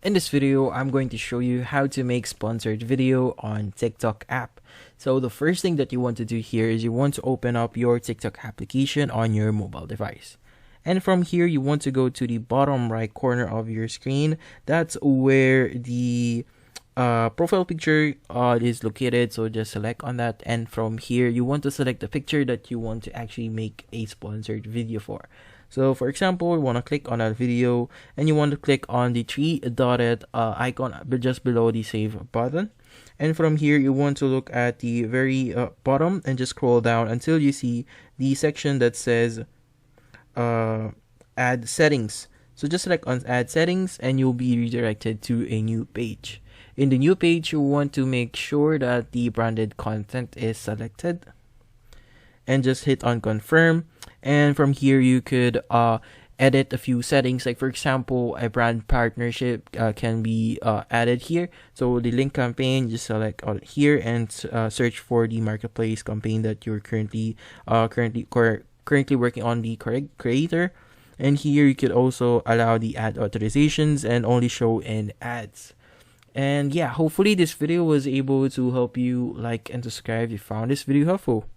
In this video, I'm going to show you how to make sponsored video on TikTok app. So the first thing that you want to do here is you want to open up your TikTok application on your mobile device. And from here, you want to go to the bottom right corner of your screen. That's where the profile picture is located. So just select on that. And from here, you want to select the picture that you want to actually make a sponsored video for. So for example, you want to click on that video and you want to click on the three dotted icon just below the save button. And from here, you want to look at the very bottom and just scroll down until you see the section that says add settings. So just select on add settings and you'll be redirected to a new page. In the new page, you want to make sure that the branded content is selected and just hit on confirm. And from here, you could edit a few settings. Like for example, a brand partnership can be added here. So the link campaign, just select all here and search for the marketplace campaign that you're currently working on the correct creator. And here you could also allow the ad authorizations and only show in ads. And yeah, hopefully this video was able to help you. Like and subscribe if you found this video helpful.